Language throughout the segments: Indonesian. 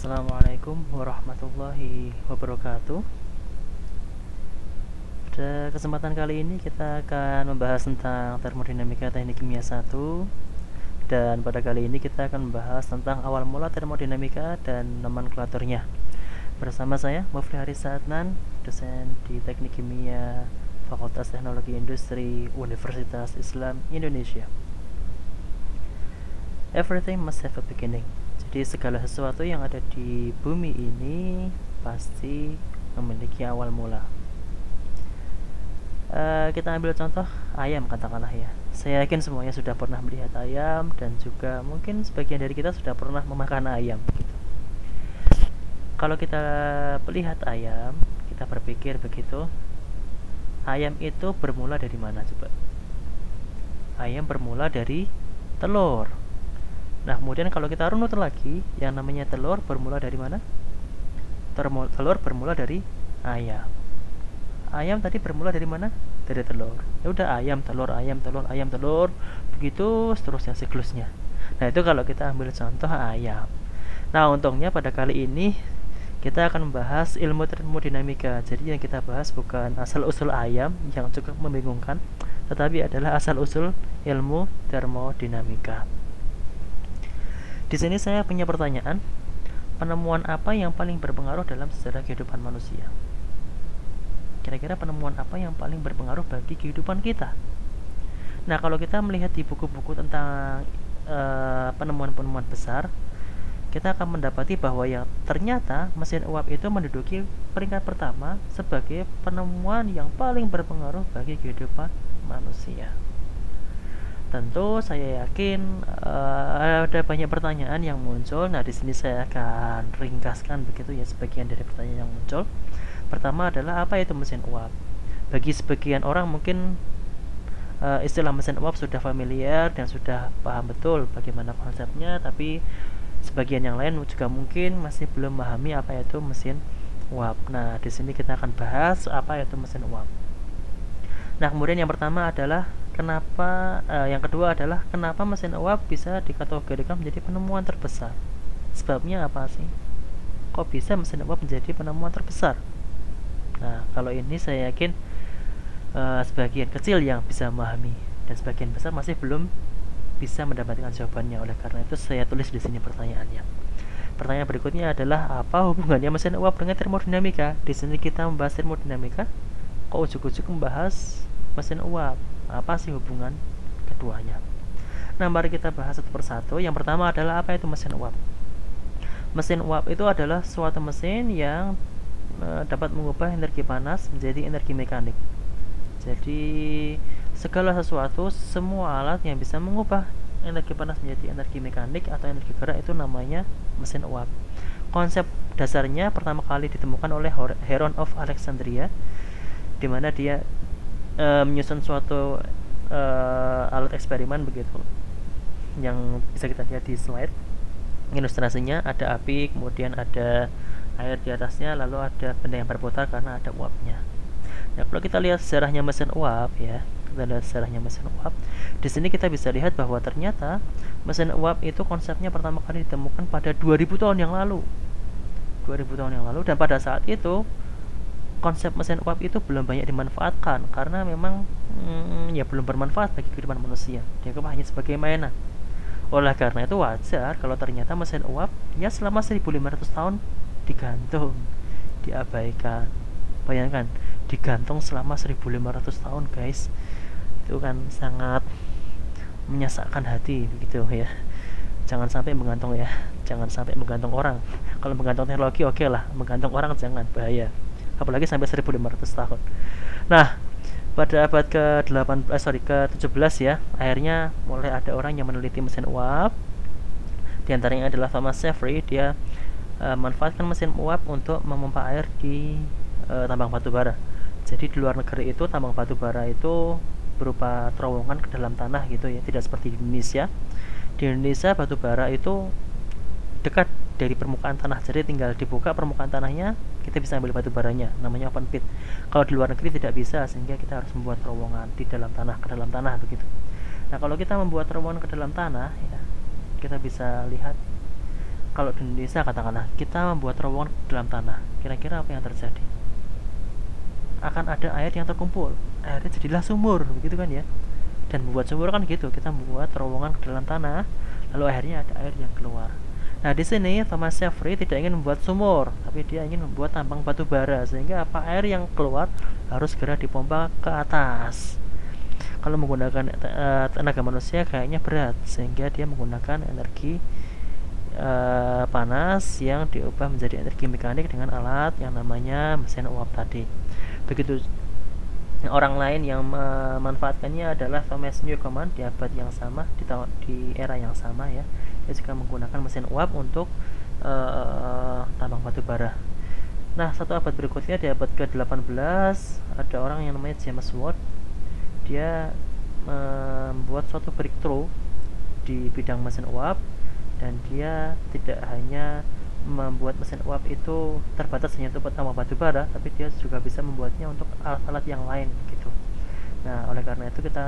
Assalamualaikum warahmatullahi wabarakatuh. Pada kesempatan kali ini kita akan membahas tentang termodinamika teknik kimia 1. Dan pada kali ini kita akan membahas tentang awal mula termodinamika dan nomenklaturnya. Bersama saya Mufli Haris Adnan, dosen di Teknik Kimia Fakultas Teknologi Industri Universitas Islam Indonesia. Everything must have a beginning. Jadi segala sesuatu yang ada di bumi ini pasti memiliki awal mula. Kita ambil contoh ayam katakanlah ya. Saya yakin semuanya sudah pernah melihat ayam dan juga mungkin sebagian dari kita sudah pernah memakan ayam gitu. Kalau kita melihat ayam, kita berpikir begitu, ayam itu bermula dari mana coba? Ayam bermula dari telur. Nah, kemudian kalau kita runut lagi, yang namanya telur bermula dari mana? Telur bermula dari ayam. Ayam tadi bermula dari mana? Dari telur. Ya udah, ayam, telur, ayam, telur, ayam, telur, begitu seterusnya siklusnya. Nah, itu kalau kita ambil contoh ayam. Nah, untungnya pada kali ini kita akan membahas ilmu termodinamika. Jadi yang kita bahas bukan asal-usul ayam yang cukup membingungkan, tetapi adalah asal-usul ilmu termodinamika. Di sini saya punya pertanyaan, penemuan apa yang paling berpengaruh dalam sejarah kehidupan manusia? Kira-kira penemuan apa yang paling berpengaruh bagi kehidupan kita? Nah, kalau kita melihat di buku-buku tentang penemuan-penemuan besar, kita akan mendapati bahwa yang ternyata mesin uap itu menduduki peringkat pertama sebagai penemuan yang paling berpengaruh bagi kehidupan manusia. Tentu saya yakin ada banyak pertanyaan yang muncul. Nah, di sini saya akan ringkaskan begitu ya sebagian dari pertanyaan yang muncul. Pertama adalah apa itu mesin uap? Bagi sebagian orang mungkin istilah mesin uap sudah familiar dan sudah paham betul bagaimana konsepnya, tapi sebagian yang lain juga mungkin masih belum memahami apa itu mesin uap. Nah, di sini kita akan bahas apa itu mesin uap. Nah, kemudian yang pertama adalah yang kedua adalah kenapa mesin uap bisa dikategorikan menjadi penemuan terbesar? Sebabnya apa sih? Kok bisa mesin uap menjadi penemuan terbesar? Nah, kalau ini saya yakin sebagian kecil yang bisa memahami dan sebagian besar masih belum bisa mendapatkan jawabannya. Oleh karena itu saya tulis di sini pertanyaannya. Pertanyaan berikutnya adalah apa hubungannya mesin uap dengan termodinamika? Di sini kita membahas termodinamika, kok ujuk-ujuk membahas mesin uap? Apa sih hubungan keduanya? Nah, mari kita bahas satu persatu. Yang pertama adalah apa itu mesin uap? Mesin uap itu adalah suatu mesin yang dapat mengubah energi panas menjadi energi mekanik. Jadi segala sesuatu, semua alat yang bisa mengubah energi panas menjadi energi mekanik atau energi gerak itu namanya mesin uap. Konsep dasarnya pertama kali ditemukan oleh Heron of Alexandria, di mana dia menyusun suatu alat eksperimen begitu yang bisa kita lihat di slide ilustrasinya. Ada api, kemudian ada air di atasnya, lalu ada benda yang berputar karena ada uapnya. Nah, kalau kita lihat sejarahnya mesin uap ya, di sini kita bisa lihat bahwa ternyata mesin uap itu konsepnya pertama kali ditemukan pada 2000 tahun yang lalu. Dan pada saat itu konsep mesin uap itu belum banyak dimanfaatkan karena memang ya belum bermanfaat bagi kehidupan manusia. Dianggap hanya sebagai mainan. Oleh karena itu wajar kalau ternyata mesin uap ya selama 1500 tahun digantung, diabaikan. Bayangkan, digantung selama 1500 tahun, guys. Itu kan sangat menyesakkan hati begitu ya. Jangan sampai menggantung ya. Jangan sampai menggantung orang. Kalau menggantung teknologi oke lah, menggantung orang jangan, bahaya. Apalagi sampai 1500 tahun. Nah, pada abad ke-17 ya, akhirnya mulai ada orang yang meneliti mesin uap. Di antaranya adalah Thomas Savery. Dia manfaatkan mesin uap untuk memompa air di tambang batu bara. Jadi di luar negeri itu tambang batu bara itu berupa terowongan ke dalam tanah gitu ya, tidak seperti di Indonesia. Di Indonesia batu bara itu dekat dari permukaan tanah, jadi tinggal dibuka permukaan tanahnya, kita bisa ambil batu baranya, namanya open pit. Kalau di luar negeri tidak bisa, sehingga kita harus membuat terowongan di dalam tanah, ke dalam tanah begitu. Nah, kalau kita membuat terowongan ke dalam tanah ya, kita bisa lihat kalau di Indonesia katakanlah kita membuat terowongan dalam tanah, kira-kira apa yang terjadi? Akan ada air yang terkumpul, airnya jadilah sumur, begitu kan ya. Dan membuat sumur kan gitu, kita membuat terowongan ke dalam tanah, lalu akhirnya ada air yang keluar. Nah, di sini Thomas Jeffrey tidak ingin membuat sumur, tapi dia ingin membuat tambang batu bara, sehingga apa, air yang keluar harus segera dipompa ke atas. Kalau menggunakan tenaga manusia kayaknya berat, sehingga dia menggunakan energi panas yang diubah menjadi energi mekanik dengan alat yang namanya mesin uap tadi. Begitu. Orang lain yang memanfaatkannya adalah Thomas Newcomen di abad yang sama, di era yang sama ya. Dia juga menggunakan mesin uap untuk tambang batu bara. Nah, satu abad berikutnya di abad ke-18 ada orang yang namanya James Watt. Dia membuat suatu breakthrough di bidang mesin uap, dan dia tidak hanya membuat mesin uap itu terbatas hanya untuk tambang batu bara, tapi dia juga bisa membuatnya untuk alat-alat yang lain gitu. Nah, oleh karena itu kita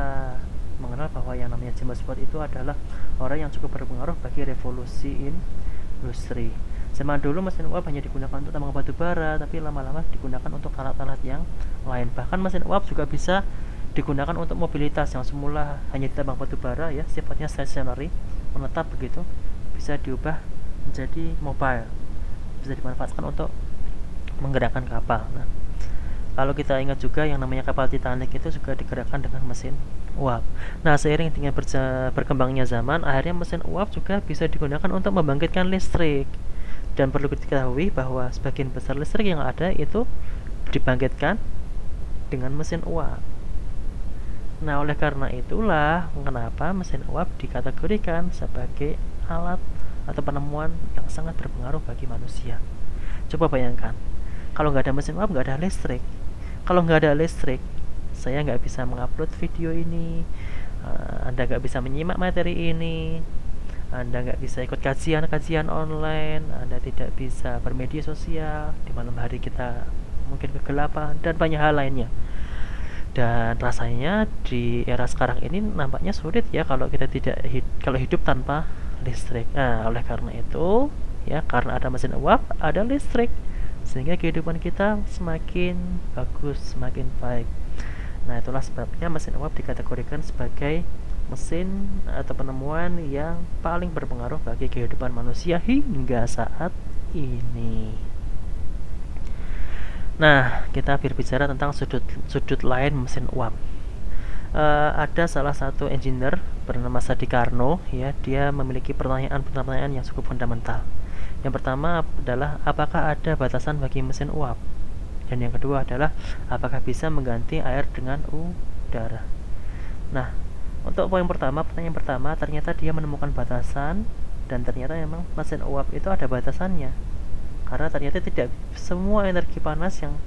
mengenal bahwa yang namanya James Watt itu adalah orang yang cukup berpengaruh bagi revolusi industri. Zaman dulu mesin uap hanya digunakan untuk tambang batu bara, tapi lama-lama digunakan untuk alat-alat yang lain. Bahkan mesin uap juga bisa digunakan untuk mobilitas yang semula hanya di tambang batu bara ya, sifatnya stationary, menetap begitu, bisa diubah menjadi mobile, bisa dimanfaatkan untuk menggerakkan kapal. Nah, kalau kita ingat juga yang namanya kapal Titanic itu juga digerakkan dengan mesin uap. Nah, seiring dengan berkembangnya zaman, akhirnya mesin uap juga bisa digunakan untuk membangkitkan listrik. Dan perlu diketahui bahwa sebagian besar listrik yang ada itu dibangkitkan dengan mesin uap. Nah, oleh karena itulah kenapa mesin uap dikategorikan sebagai alat atau penemuan yang sangat berpengaruh bagi manusia. Coba bayangkan, kalau nggak ada mesin uap, nggak ada listrik. Kalau nggak ada listrik, saya nggak bisa mengupload video ini, Anda nggak bisa menyimak materi ini, Anda nggak bisa ikut kajian-kajian online, Anda tidak bisa bermedia sosial, di malam hari kita mungkin kegelapan, dan banyak hal lainnya. Dan rasanya di era sekarang ini nampaknya sulit ya kalau kita kalau hidup tanpa listrik. Nah, oleh karena itu ya, karena ada mesin uap, ada listrik, sehingga kehidupan kita semakin bagus, semakin baik. Nah, itulah sebabnya mesin uap dikategorikan sebagai mesin atau penemuan yang paling berpengaruh bagi kehidupan manusia hingga saat ini. Nah, kita berbicara tentang sudut lain mesin uap. Ada salah satu engineer bernama Sadi Carnot ya, dia memiliki pertanyaan yang cukup fundamental. Yang pertama adalah apakah ada batasan bagi mesin uap, dan yang kedua adalah apakah bisa mengganti air dengan udara. Nah, untuk pertanyaan pertama ternyata dia menemukan batasan, dan ternyata memang mesin uap itu ada batasannya, karena ternyata tidak semua energi panas yang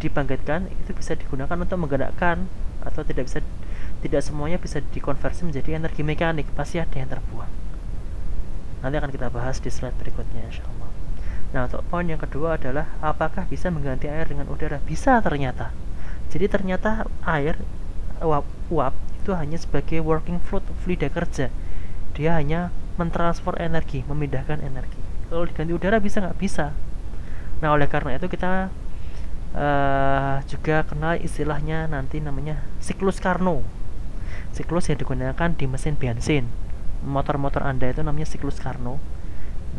dibangkitkan itu bisa digunakan untuk menggerakkan, atau tidak semuanya bisa dikonversi menjadi energi mekanik, pasti ada yang terbuang. Nanti akan kita bahas di slide berikutnya insyaallah. Nah, untuk poin yang kedua adalah apakah bisa mengganti air dengan udara? Bisa ternyata. Jadi ternyata air uap itu hanya sebagai working fluid kerja. Dia hanya mentransfer energi, memindahkan energi. Kalau diganti udara bisa nggak? Bisa. Nah, oleh karena itu kita juga kenal istilahnya nanti namanya siklus Carnot. Siklus yang digunakan di mesin bensin. Motor-motor Anda itu namanya siklus Carnot.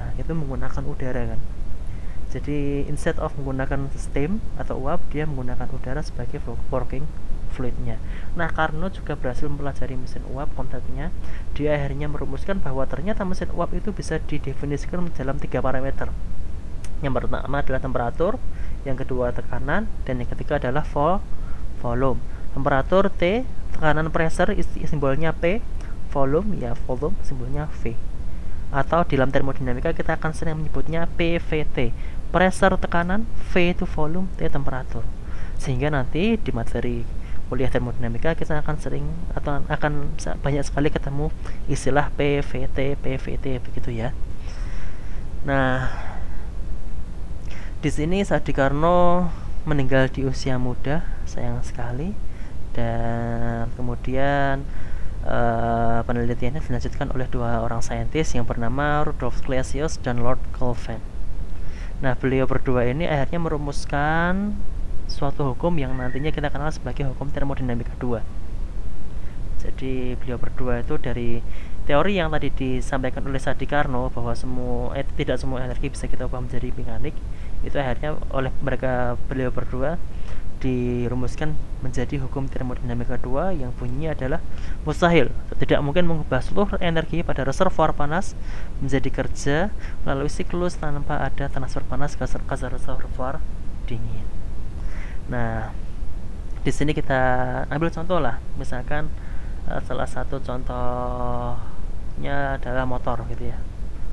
Nah, itu menggunakan udara kan. Jadi instead of menggunakan steam atau uap, dia menggunakan udara sebagai working fluidnya. Nah, Carnot juga berhasil mempelajari mesin uap konsepnya. Dia akhirnya merumuskan bahwa ternyata mesin uap itu bisa didefinisikan dalam 3 parameter. Yang pertama adalah temperatur, yang kedua tekanan, dan yang ketiga adalah volume. Temperatur T, tekanan pressure simbolnya P, volume simbolnya V. Atau dalam termodinamika kita akan sering menyebutnya PVT, pressure tekanan, V itu volume, T temperatur. Sehingga nanti di materi kuliah termodinamika kita akan sering atau akan banyak sekali ketemu istilah PVT begitu ya. Nah, di sini Sadi Carnot meninggal di usia muda, sayang sekali. Dan kemudian penelitiannya dilanjutkan oleh dua orang saintis yang bernama Rudolf Clausius dan Lord Kelvin. Nah, beliau berdua ini akhirnya merumuskan suatu hukum yang nantinya kita kenal sebagai hukum termodinamika 2. Jadi beliau berdua itu dari teori yang tadi disampaikan oleh Sadi Carnot bahwa tidak semua energi bisa kita ubah menjadi mekanik, itu akhirnya oleh beliau berdua dirumuskan menjadi hukum termodinamika 2 yang bunyinya adalah mustahil, tidak mungkin mengubah seluruh energi pada reservoir panas menjadi kerja melalui siklus tanpa ada transfer panas ke reservoir dingin. Nah, di sini kita ambil contoh lah, misalkan salah satu contohnya adalah motor gitu ya,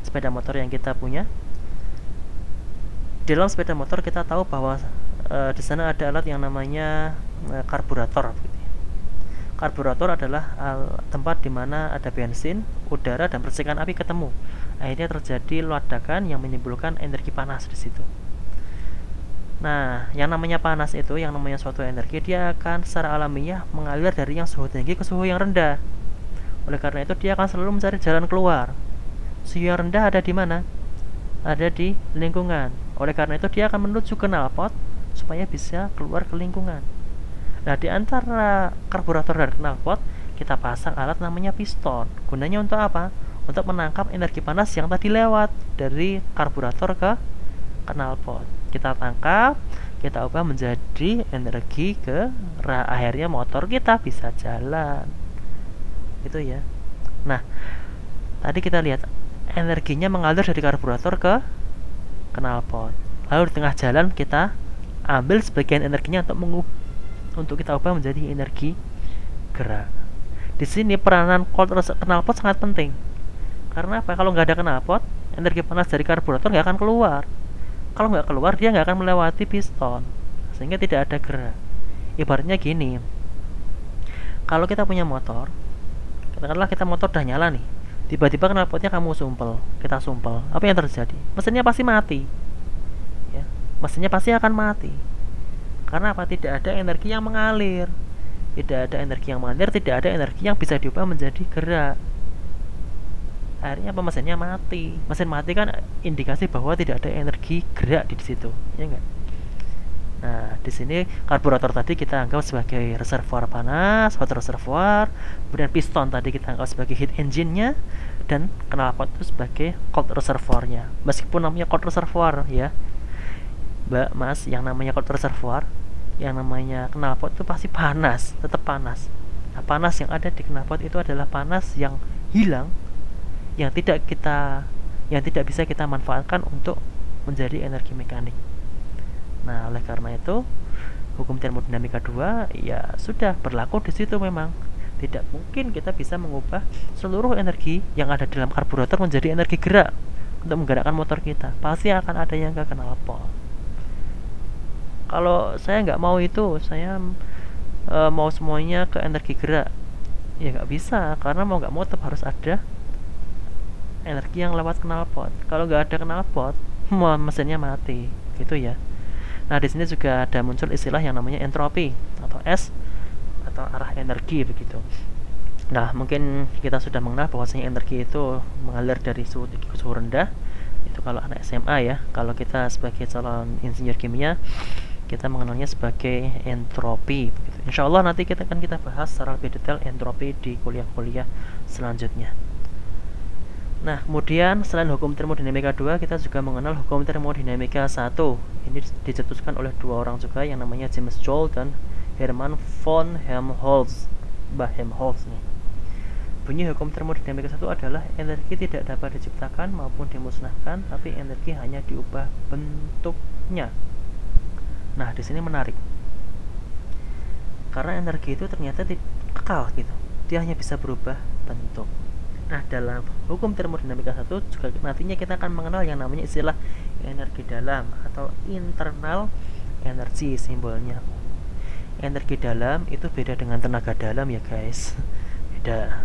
sepeda motor yang kita punya. Di dalam sepeda motor kita tahu bahwa di sana ada alat yang namanya karburator gitu ya. Karburator adalah tempat di mana ada bensin, udara, dan percikan api ketemu. Akhirnya terjadi ledakan yang menimbulkan energi panas di situ. Nah, yang namanya panas itu, yang namanya suatu energi, dia akan secara alamiah mengalir dari yang suhu tinggi ke suhu yang rendah. Oleh karena itu, dia akan selalu mencari jalan keluar. Suhu yang rendah ada di mana? Ada di lingkungan. Oleh karena itu, dia akan menuju ke knalpot supaya bisa keluar ke lingkungan. Nah, di antara karburator dan knalpot, kita pasang alat namanya piston. Gunanya untuk apa? Untuk menangkap energi panas yang tadi lewat dari karburator ke knalpot. Kita tangkap, kita ubah menjadi energi akhirnya motor kita bisa jalan. Itu ya. Nah, tadi kita lihat energinya mengalir dari karburator ke knalpot. Lalu di tengah jalan kita ambil sebagian energinya untuk kita ubah menjadi energi gerak. Di sini peranan knalpot sangat penting. Karena apa? Kalau nggak ada knalpot, energi panas dari karburator nggak akan keluar. Kalau nggak keluar, dia nggak akan melewati piston, sehingga tidak ada gerak. Ibaratnya gini, kalau kita punya motor, katakanlah kita motor udah nyala nih, tiba-tiba knalpotnya kita sumpel, apa yang terjadi? Mesinnya pasti mati, ya, mesinnya pasti akan mati. Karena apa? Tidak ada energi yang mengalir, tidak ada energi yang bisa diubah menjadi gerak. Akhirnya apa? Mesinnya mati. Mesin mati kan indikasi bahwa tidak ada energi gerak di situ, ya enggak? Nah, di sini karburator tadi kita anggap sebagai reservoir panas, hot reservoir, kemudian piston tadi kita anggap sebagai heat engine-nya, dan knalpot itu sebagai cold reservoir-nya. Meskipun namanya cold reservoir ya, Mbak, Mas, yang namanya cold reservoir, yang namanya knalpot itu pasti panas, tetap panas. Nah, panas yang ada di knalpot itu adalah panas yang hilang, yang tidak bisa kita manfaatkan untuk menjadi energi mekanik. Nah, oleh karena itu hukum termodinamika 2 ya sudah berlaku di situ. Memang tidak mungkin kita bisa mengubah seluruh energi yang ada dalam karburator menjadi energi gerak untuk menggerakkan motor kita. Pasti akan ada yang ke knalpot. Kalau saya nggak mau itu, saya mau semuanya ke energi gerak, ya nggak bisa, karena mau nggak mau tetap harus ada energi yang lewat knalpot. Kalau nggak ada knalpot, mesinnya mati, gitu ya. Nah, di sini juga ada muncul istilah yang namanya entropi atau S atau arah energi begitu. Nah, mungkin kita sudah mengenal bahwasanya energi itu mengalir dari suhu tinggi ke suhu rendah. Itu kalau anak SMA ya. Kalau kita sebagai calon insinyur kimia, kita mengenalnya sebagai entropi begitu. Insya Allah nanti kita bahas secara lebih detail entropi di kuliah-kuliah selanjutnya. Nah, kemudian selain hukum termodinamika 2, kita juga mengenal hukum termodinamika 1. Ini dicetuskan oleh dua orang juga yang namanya James Joule dan Hermann von Helmholtz. Helmholtz nih. Bunyi hukum termodinamika 1 adalah energi tidak dapat diciptakan maupun dimusnahkan, tapi energi hanya diubah bentuknya. Nah, di sini menarik. Karena energi itu ternyata kekal gitu. Dia hanya bisa berubah bentuk. Nah, dalam hukum termodinamika 1 juga nantinya kita akan mengenal yang namanya istilah energi dalam atau internal energy, simbolnya. Energi dalam itu beda dengan tenaga dalam ya guys. Beda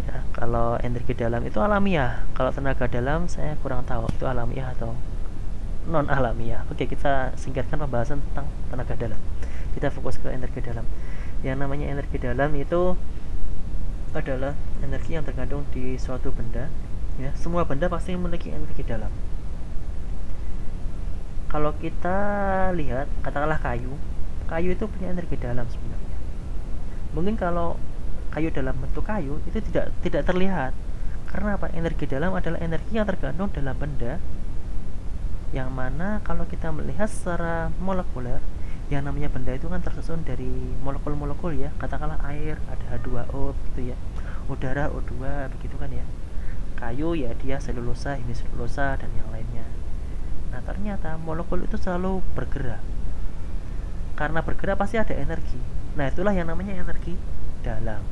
ya. Kalau energi dalam itu alamiah, kalau tenaga dalam saya kurang tahu itu alamiah atau non alamiah. Oke, kita singkatkan pembahasan tentang tenaga dalam, kita fokus ke energi dalam. Yang namanya energi dalam itu adalah energi yang terkandung di suatu benda. Ya, semua benda pasti memiliki energi dalam. Kalau kita lihat, katakanlah kayu, kayu itu punya energi dalam sebenarnya. Mungkin kalau kayu dalam bentuk kayu itu tidak terlihat. Karena apa? Energi dalam adalah energi yang terkandung dalam benda, yang mana kalau kita melihat secara molekuler, yang namanya benda itu kan tersusun dari molekul-molekul ya. Katakanlah air ada H2O gitu ya, udara O2 begitu kan ya. Kayu ya dia selulosa, hemiselulosa dan yang lainnya. Nah ternyata molekul itu selalu bergerak. Karena bergerak pasti ada energi. Nah itulah yang namanya energi dalam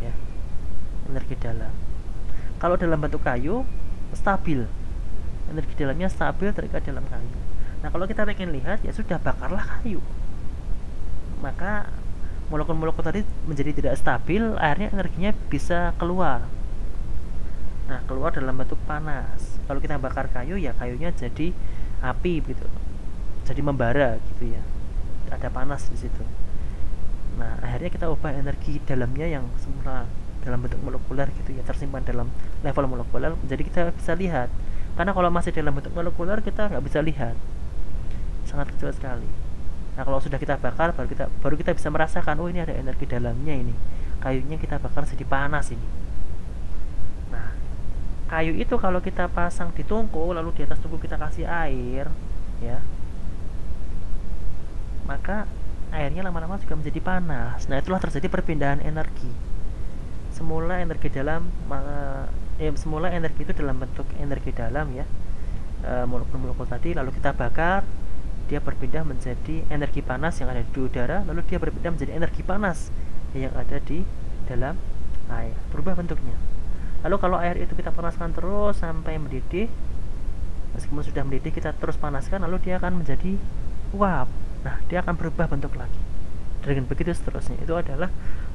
ya, energi dalam. Kalau dalam bentuk kayu stabil, energi dalamnya stabil terikat dalam kayu. Nah kalau kita pengen lihat ya sudah, bakarlah kayu, maka molekul-molekul tadi menjadi tidak stabil, akhirnya energinya bisa keluar. Nah keluar dalam bentuk panas. Kalau kita bakar kayu ya kayunya jadi api gitu, jadi membara gitu ya, ada panas di situ. Nah akhirnya kita ubah energi dalamnya yang semula dalam bentuk molekuler gitu ya, tersimpan dalam level molekuler, jadi kita bisa lihat. Karena kalau masih dalam bentuk molekuler kita nggak bisa lihat, sangat kecil sekali. Nah kalau sudah kita bakar, baru kita bisa merasakan, oh ini ada energi dalamnya, ini kayunya kita bakar jadi panas ini. Nah kayu itu kalau kita pasang di tungku, lalu di atas tungku kita kasih air ya, maka airnya lama-lama juga menjadi panas. Nah itulah terjadi perpindahan energi. Semula energi dalam semula energi itu dalam bentuk energi dalam ya, molekul-molekul tadi, lalu kita bakar, dia berpindah menjadi energi panas yang ada di udara, lalu dia berpindah menjadi energi panas yang ada di dalam air, berubah bentuknya. Lalu kalau air itu kita panaskan terus sampai mendidih, meskipun sudah mendidih kita terus panaskan, lalu dia akan menjadi uap. Nah dia akan berubah bentuk lagi, dengan begitu seterusnya. Itu adalah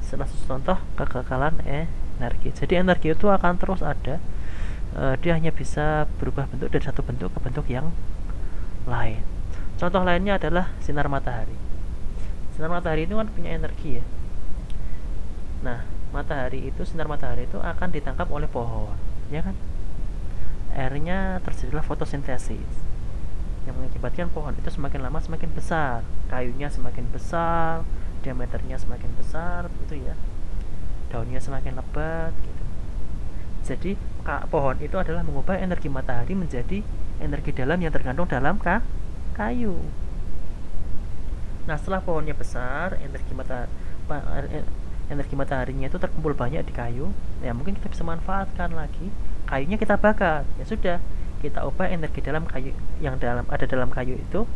salah satu contoh kekekalan energi. Jadi energi itu akan terus ada, dia hanya bisa berubah bentuk dari satu bentuk ke bentuk yang lain. Contoh lainnya adalah sinar matahari. Sinar matahari itu kan punya energi ya. Nah sinar matahari itu akan ditangkap oleh pohon ya kan, akhirnya terjadilah fotosintesis yang mengakibatkan pohon itu semakin lama semakin besar, kayunya semakin besar, diameternya semakin besar gitu ya, daunnya semakin lebat gitu. Jadi pohon itu adalah mengubah energi matahari menjadi energi dalam yang terkandung dalam kayu. Nah setelah pohonnya besar, energi mataharinya itu terkumpul banyak di kayu, ya mungkin kita bisa manfaatkan lagi, kayunya kita bakar, ya sudah, kita ubah energi dalam kayu yang ada dalam kayu itu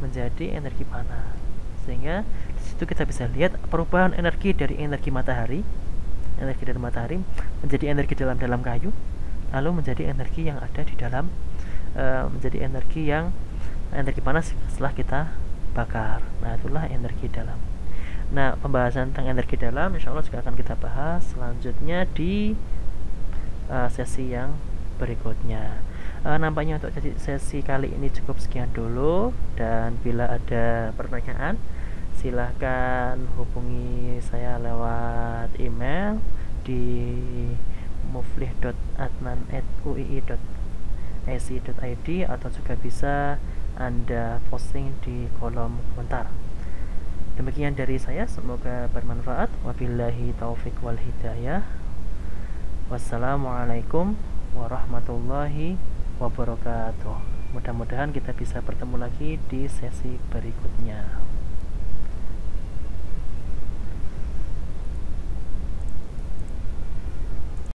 menjadi energi panas. Sehingga di situ kita bisa lihat perubahan energi dari energi dari matahari menjadi energi dalam kayu, lalu menjadi energi yang ada di dalam menjadi energi panas setelah kita bakar. Nah itulah energi dalam. Nah pembahasan tentang energi dalam insya Allah juga akan kita bahas selanjutnya di sesi yang berikutnya. Nampaknya untuk sesi kali ini cukup sekian dulu, dan bila ada pertanyaan silahkan hubungi saya lewat email di muflih.adnan@uii.ac.id atau juga bisa Anda posting di kolom komentar. Demikian dari saya, semoga bermanfaat. Wabillahi taufik wal hidayah. Wassalamualaikum warahmatullahi wabarakatuh. Mudah-mudahan kita bisa bertemu lagi di sesi berikutnya.